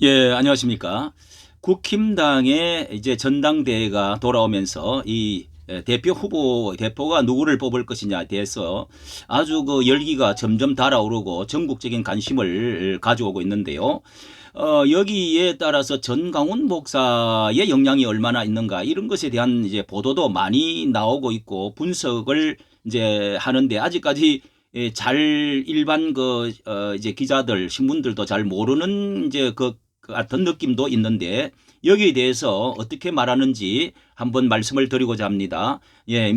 예, 안녕하십니까. 국힘당의 이제 전당대회가 돌아오면서 이 대표 후보, 대표가 누구를 뽑을 것이냐에 대해서 아주 그 열기가 점점 달아오르고 전국적인 관심을 가져오고 있는데요. 여기에 따라서 전강훈 목사의 영향이 얼마나 있는가 이런 것에 대한 이제 보도도 많이 나오고 있고 분석을 이제 하는데 아직까지 잘 일반 이제 기자들 신문들도 잘 모르는 이제 그 같은 느낌도 있는데 여기에 대해서 어떻게 말하는지 한번 말씀을 드리고자 합니다. 예,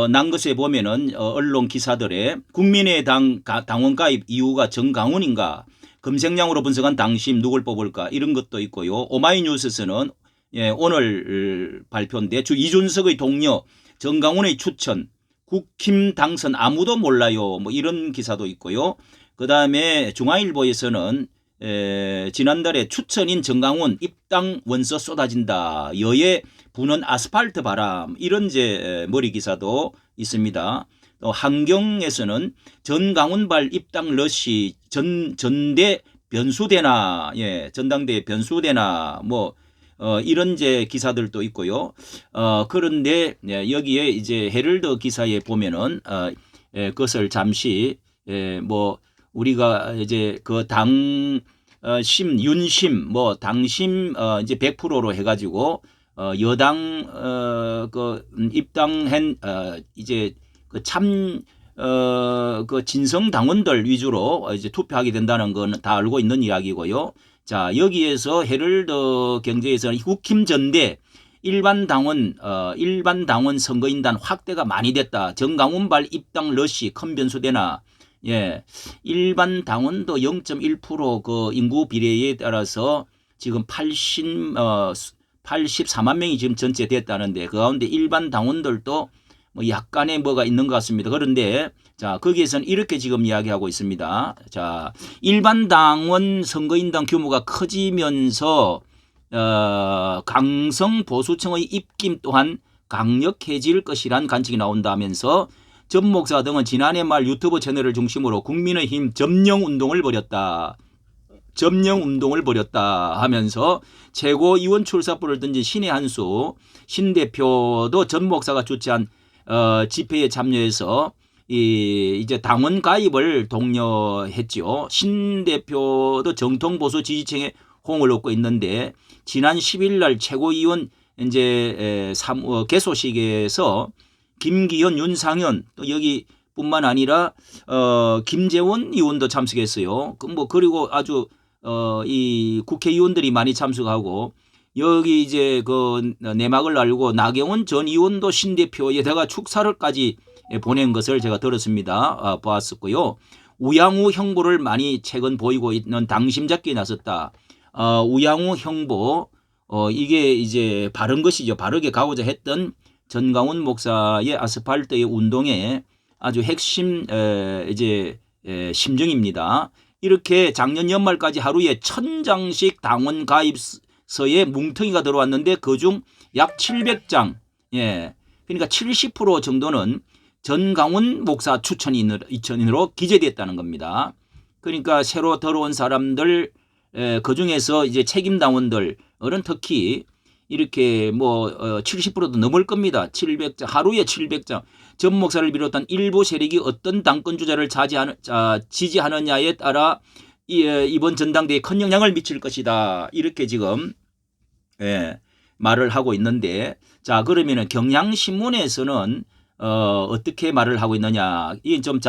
난 것에 보면은 언론 기사들의 국민의당 당원 가입 이유가 정강훈인가, 검색량으로 분석한 당심 누굴 뽑을까 이런 것도 있고요. 오마이뉴스에서는 예, 오늘 발표인데 주 이준석의 동료 정강훈의 추천, 국힘 당선 아무도 몰라요. 뭐 이런 기사도 있고요. 그 다음에 중앙일보에서는 지난달에 추천인 정강훈 입당 원서 쏟아진다. 여에 부는 아스팔트 바람. 이런 머리 기사도 있습니다. 또 한경에서는 전강훈발 입당 러시 전대 변수되나, 예, 전당대회 변수되나, 이런 기사들도 있고요. 그런데 예, 여기에 이제 헤럴드 기사에 보면은 그것을 잠시 우리가 이제 그 당심 윤심 당심 이제 100%로 해가지고 여당 입당한 이제 그 진성 당원들 위주로 이제 투표하게 된다는 건 다 알고 있는 이야기고요. 자, 여기에서 헤럴드 경제에서는 국힘 전대 일반 당원 선거인단 확대가 많이 됐다. 정강훈발 입당 러시 큰 변수되나. 예. 일반 당원도 0.1%그 인구 비례에 따라서 지금 84만 명이 지금 전체 됐다는데 그 가운데 일반 당원들도 약간의 뭐가 있는 것 같습니다. 그런데 자, 거기에서는 이렇게 지금 이야기하고 있습니다. 자, 일반 당원 선거인단 규모가 커지면서 강성 보수층의 입김 또한 강력해질 것이란 관측이 나온다면서 전 목사 등은 지난해 말 유튜브 채널을 중심으로 국민의힘 점령 운동을 벌였다 하면서 최고위원 출사표를 던진 신의 한수 신 대표도 전 목사가 주최한 집회에 참여해서 이제 당원 가입을 독려했지요. 신 대표도 정통 보수 지지층의 호응을 얻고 있는데 지난 10일 날 최고위원 이제 개소식에서 김기현, 윤상현 또 여기뿐만 아니라 김재원 의원도 참석했어요. 그리고 아주 이 국회의원들이 많이 참석하고 여기 이제 그 내막을 알고 나경원 전 의원도 신 대표에다가 축사를까지 보낸 것을 제가 들었습니다. 보았었고요. 우양우 형보를 많이 최근 보이고 있는 당심잡기에 나섰다. 우양우 형보 이게 이제 바른 것이죠. 바르게 가고자 했던 전강훈 목사의 아스팔트의 운동의 아주 핵심 심정입니다. 이렇게 작년 연말까지 하루에 1000장씩 당원 가입서에 뭉텅이가 들어왔는데 그중 약 700장, 예, 그러니까 70% 정도는 전강훈 목사 추천인으로 기재됐다는 겁니다. 그러니까 새로 들어온 사람들 그중에서 이제 책임 당원들은 특히 이렇게 70%도 넘을 겁니다. 700장, 하루에 700장. 전 목사를 비롯한 일부 세력이 어떤 당권 주자를 지지하느냐에 따라 이번 전당대회에 큰 영향을 미칠 것이다. 이렇게 지금 말을 하고 있는데, 자, 그러면은 경향신문에서는 어떻게 말을 하고 있느냐. 이게 좀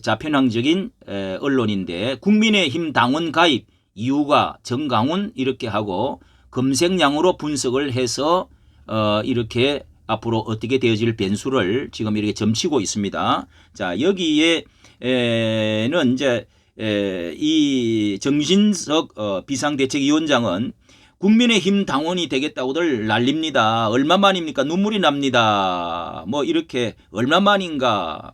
좌편향적인 언론인데 국민의힘 당원 가입 이유가 정강훈 이렇게 하고 검색량으로 분석을 해서 이렇게 앞으로 어떻게 되어질 변수를 지금 이렇게 점치고 있습니다. 자, 여기에는 이제 이 정진석 비상대책위원장은 국민의힘 당원이 되겠다고들 난립니다. 얼마만입니까? 눈물이 납니다. 이렇게 얼마만인가.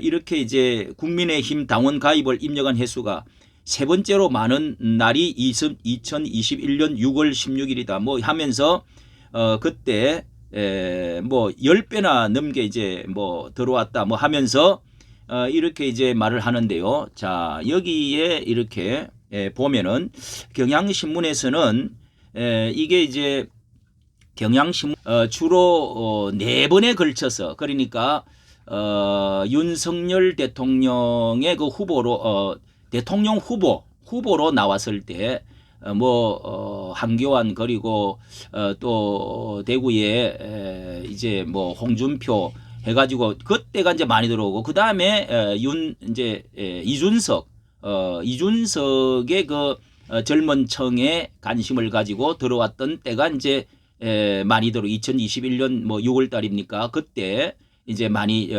이렇게 이제 국민의힘 당원 가입을 입력한 횟수가 세 번째로 많은 날이 2021년 6월 16일이다. 하면서 그때 10배나 넘게 이제 들어왔다 하면서 이렇게 이제 말을 하는데요. 자, 여기에 이렇게 보면은 경향신문에서는 이게 이제 경향신문 주로 4번에 걸쳐서 그러니까 윤석열 대통령의 그 후보로 대통령 후보로 나왔을 때 한교안 그리고 또 대구에 이제 뭐 홍준표 해가지고 그때가 이제 많이 들어오고 그 다음에 이제 이준석의 그 젊은 층에 관심을 가지고 들어왔던 때가 이제 많이 2021년 뭐 6월 달입니까? 그때 이제 많이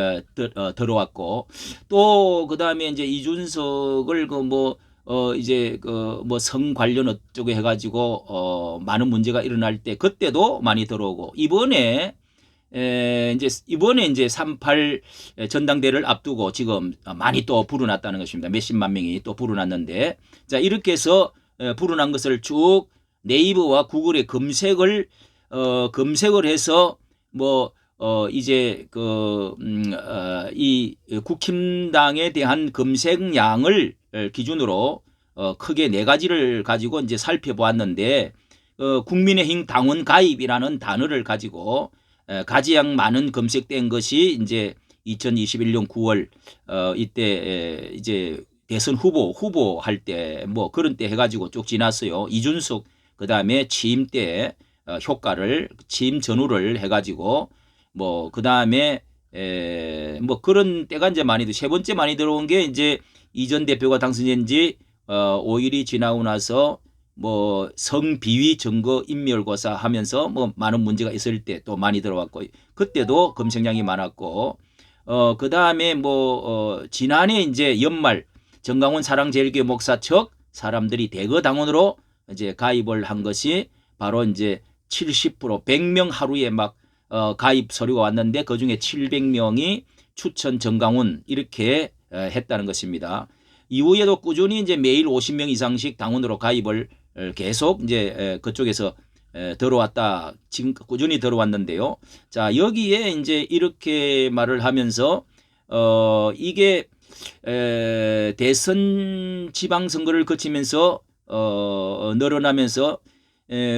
들어왔고 또 그다음에 이제 이준석을 이제 성 관련 어쩌고 해가지고 많은 문제가 일어날 때 그때도 많이 들어오고 이번에 이제 3.8 전당대회를 앞두고 지금 많이 또 불어났다는 것입니다. 몇십만 명이 또 불어났는데 자 이렇게 해서 불어난 것을 쭉 네이버와 구글에 검색을 해서 이제 이 국힘당에 대한 검색량을 기준으로 크게 4가지를 가지고 이제 살펴보았는데 국민의힘 당원 가입이라는 단어를 가지고 가장 많은 검색된 것이 이제 2021년 9월 이때 이제 대선 후보 할 때 뭐 그런 때 해가지고 쭉 지났어요. 이준석 그다음에 취임 때 효과를 취임 전후를 해가지고 그다음에 뭐 그런 때가 이제 세 번째 많이 들어온 게 이제 이 전 대표가 당선된 지 5일이 지나고 나서 성비위 증거 인멸고사 하면서 많은 문제가 있을 때 또 많이 들어왔고 그때도 검색량이 많았고 그다음에 지난해 이제 연말 정강훈 사랑제일교회 목사 측 사람들이 대거 당원으로 이제 가입을 한 것이 바로 이제 70% 100명 하루에 가입 서류가 왔는데 그중에 700명이 추천 정강훈 이렇게 했다는 것입니다. 이후에도 꾸준히 이제 매일 50명 이상씩 당원으로 가입을 계속 이제 그쪽에서 들어왔다. 지금 꾸준히 들어왔는데요. 자, 여기에 이제 이렇게 말을 하면서 이게 대선 지방선거를 거치면서 늘어나면서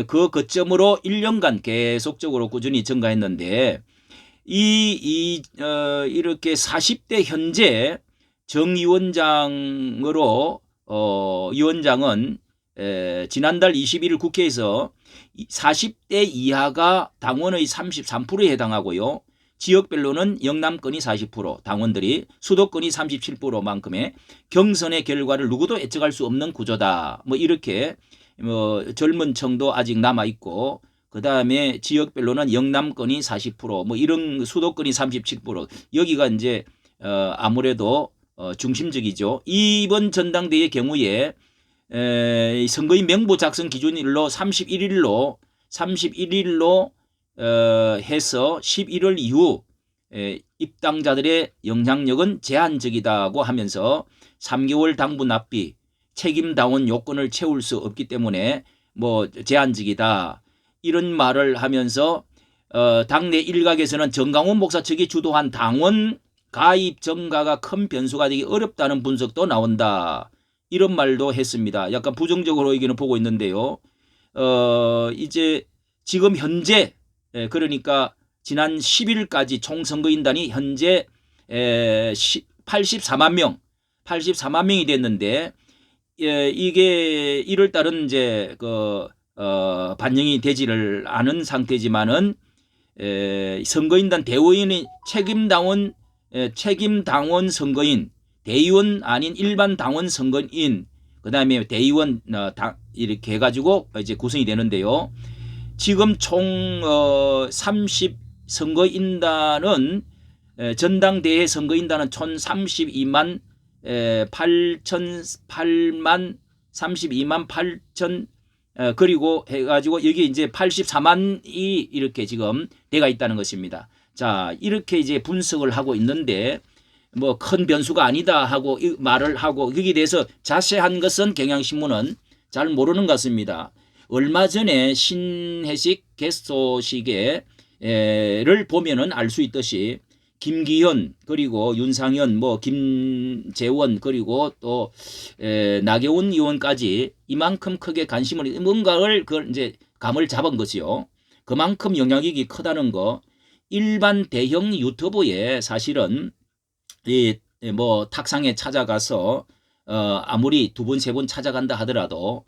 그 거점으로 1년간 계속적으로 꾸준히 증가했는데 이렇게 40대 현재 정위원장으로 위원장은 지난달 21일 국회에서 40대 이하가 당원의 33%에 해당하고요. 지역별로는 영남권이 40%, 당원들이 수도권이 37%만큼의 경선의 결과를 누구도 예측할 수 없는 구조다. 이렇게 젊은 층도 아직 남아 있고 그다음에 지역별로는 영남권이 40%, 이런 수도권이 37%. 여기가 이제 아무래도 중심적이죠. 이번 전당대회 경우에 선거인 명부 작성 기준일로 31일로 해서 11월 이후 입당자들의 영향력은 제한적이다고 하면서 3개월 당부 납비 책임 당원 요건을 채울 수 없기 때문에 제한적이다 이런 말을 하면서 당내 일각에서는 정강훈 목사 측이 주도한 당원 가입 증가가 큰 변수가 되기 어렵다는 분석도 나온다. 이런 말도 했습니다. 약간 부정적으로 의견을 보고 있는데요. 이제 지금 현재 그러니까 지난 10일까지 총선거인단이 현재 84만 명이 됐는데 이게 1월 달은 이제 반영이 되지를 않은 상태지만은 선거인단 대의원이 책임 당원 선거인 대의원 아닌 일반 당원 선거인 그다음에 대의원 이렇게 해가지고 이제 구성이 되는데요. 지금 총 30 선거인단은 전당대회 선거인단은 총 32만 8천 그리고 해가지고 여기 이제 84만이 이렇게 지금 돼가 있다는 것입니다. 자, 이렇게 이제 분석을 하고 있는데 큰 변수가 아니다 하고 말을 하고 여기에 대해서 자세한 것은 경향신문은 잘 모르는 것 같습니다. 얼마 전에 신혜식 개소식을 보면은 알 수 있듯이 김기현 그리고 윤상현 뭐 김재원 그리고 또 나경원 의원까지 이만큼 크게 관심을 뭔가를 그걸 이제 감을 잡은 거지요. 그만큼 영향력이 크다는 거. 일반 대형 유튜브에 사실은 이 뭐 탁상에 찾아가서 아무리 두 번 세 번 찾아간다 하더라도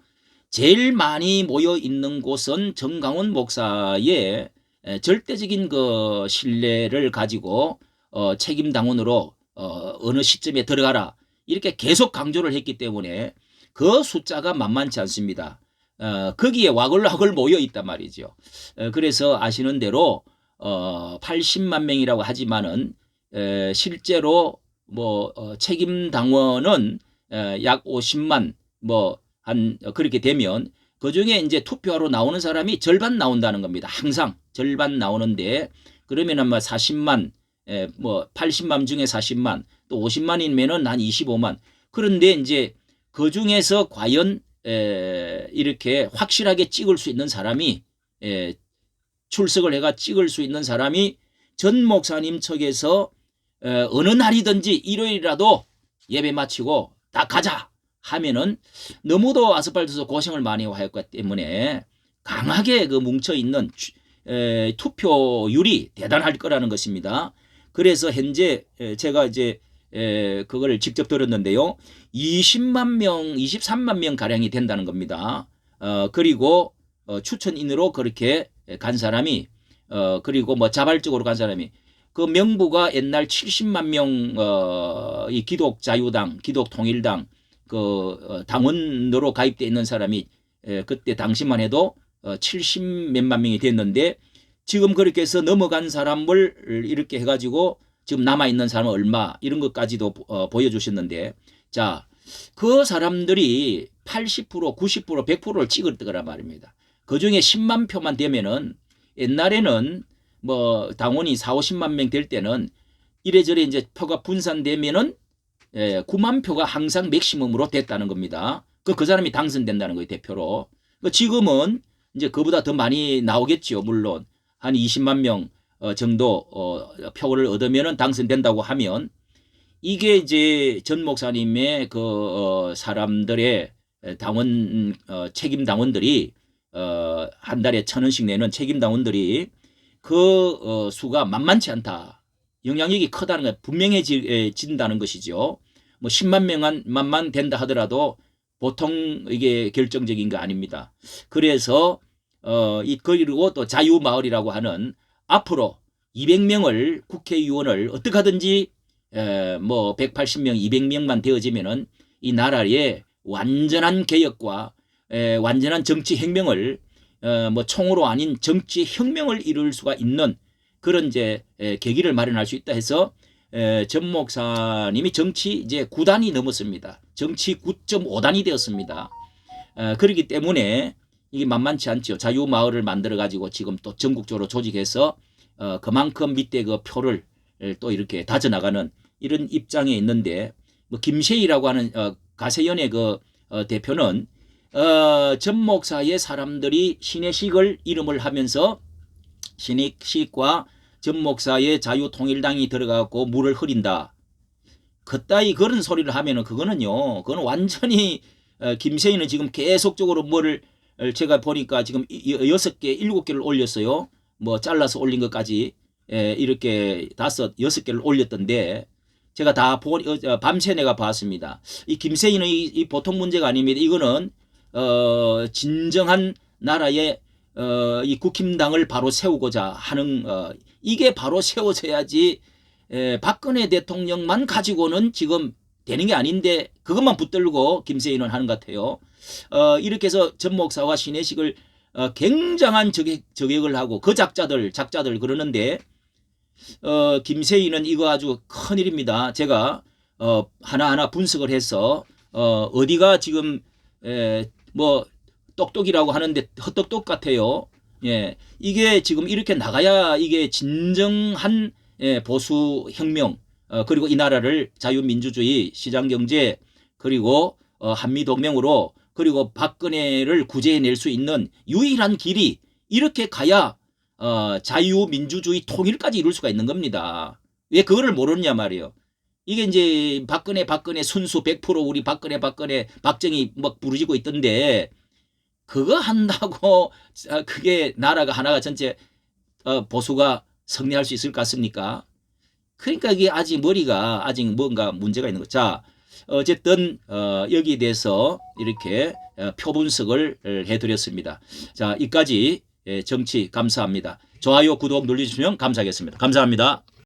제일 많이 모여 있는 곳은 정강훈 목사의 절대적인 그 신뢰를 가지고 책임 당원으로 어느 시점에 들어가라 이렇게 계속 강조를 했기 때문에 그 숫자가 만만치 않습니다. 거기에 와글와글 모여 있단 말이죠. 그래서 아시는 대로 80만 명이라고 하지만은 실제로 뭐 책임 당원은 약 50만 뭐 한 그렇게 되면 그중에 이제 투표하러 나오는 사람이 절반 나온다는 겁니다. 항상 절반 나오는데 그러면 아마 40만 뭐 80만 중에 40만 또 50만이면은 한 25만. 그런데 이제 그중에서 과연 이렇게 확실하게 찍을 수 있는 사람이 출석을 해가 찍을 수 있는 사람이 전 목사님 측에서 어느 날이든지 일요일이라도 예배 마치고 다 가자 하면은 너무도 아스팔트에서 고생을 많이 했기 때문에 강하게 그 뭉쳐있는 투표율이 대단할 거라는 것입니다. 그래서 현재 제가 이제 그걸 직접 들었는데요. 20만 명, 23만 명 가량이 된다는 겁니다. 그리고 추천인으로 그렇게 간 사람이 그리고 뭐 자발적으로 간 사람이 그 명부가 옛날 70만 명 이 기독자유당, 기독통일당 그 당원으로 가입돼 있는 사람이 그때 당시만 해도 70 몇만 명이 됐는데 지금 그렇게 해서 넘어간 사람을 이렇게 해가지고 지금 남아있는 사람은 얼마 이런 것까지도 보여주셨는데 자, 그 사람들이 80%, 90%, 100%를 찍을 거란 말입니다. 그중에 10만 표만 되면은 옛날에는 뭐 당원이 4, 50만 명 될 때는 이래저래 이제 표가 분산되면은 9만 표가 항상 맥시멈으로 됐다는 겁니다. 그 사람이 당선된다는 거예요, 대표로. 지금은 이제 그보다 더 많이 나오겠죠, 물론. 한 20만 명 정도 표를 얻으면은 당선된다고 하면 이게 이제 전 목사님의 그 사람들의 당원 책임 당원들이 한 달에 1,000원씩 내는 책임 당원들이 그 수가 만만치 않다. 영향력이 크다는 게 분명해진다는 것이죠. 뭐 10만 명만 된다 하더라도 보통 이게 결정적인 거 아닙니다. 그래서 그리고 또 자유마을이라고 하는 앞으로 200명을 국회의원을 어떻게 하든지 뭐 180명, 200명만 되어지면은 이 나라의 완전한 개혁과 완전한 정치 혁명을 뭐 총으로 아닌 정치 혁명을 이룰 수가 있는 그런 이제 계기를 마련할 수 있다 해서 전 목사님이 정치 이제 9단이 넘었습니다. 정치 9.5단이 되었습니다. 그렇기 때문에 이게 만만치 않죠. 자유마을을 만들어 가지고 지금 또 전국적으로 조직해서 그만큼 밑에 그 표를 또 이렇게 다져나가는 이런 입장에 있는데 뭐 김세희라고 하는 가세연의 그 대표는 전 목사의 사람들이 신해식을 이름을 하면서 신해식과 전 목사의 자유통일당이 들어가고 물을 흐린다. 그따위 그런 소리를 하면은 그거는요. 그건 완전히 김세희는 지금 계속적으로 뭐를 제가 보니까 지금 6개, 7개를 올렸어요. 뭐 잘라서 올린 것까지 이렇게 5, 6개를 올렸던데 제가 다 밤새 내가 봤습니다. 이 김세희는 이 보통 문제가 아닙니다. 이거는 진정한 나라의 이 국힘당을 바로 세우고자 하는 이게 바로 세워져야지 박근혜 대통령만 가지고는 지금 되는 게 아닌데 그것만 붙들고 김세희는 하는 것 같아요. 이렇게 해서 전 목사와 신해식을 굉장한 저격을 하고 그 작자들 그러는데 김세희는 이거 아주 큰일입니다. 제가 하나하나 분석을 해서 어디가 지금 뭐 똑똑이라고 하는데 헛똑똑 같아요. 예, 이게 지금 이렇게 나가야 이게 진정한 보수 혁명 그리고 이 나라를 자유민주주의 시장경제 그리고 한미동맹으로 그리고 박근혜를 구제해낼 수 있는 유일한 길이 이렇게 가야 자유민주주의 통일까지 이룰 수가 있는 겁니다. 왜 그거를 모르느냐 말이에요. 이게 이제 박근혜 순수 100% 우리 박근혜 박정희 막 부르짖고 있던데 그거 한다고 그게 나라가 하나가 전체 보수가 승리할 수 있을 것 같습니까? 그러니까 이게 아직 머리가 아직 뭔가 문제가 있는 거. 자, 어쨌든 여기에 대해서 이렇게 표분석을 해드렸습니다. 자, 이까지 정치 감사합니다. 좋아요, 구독 눌러주시면 감사하겠습니다. 감사합니다.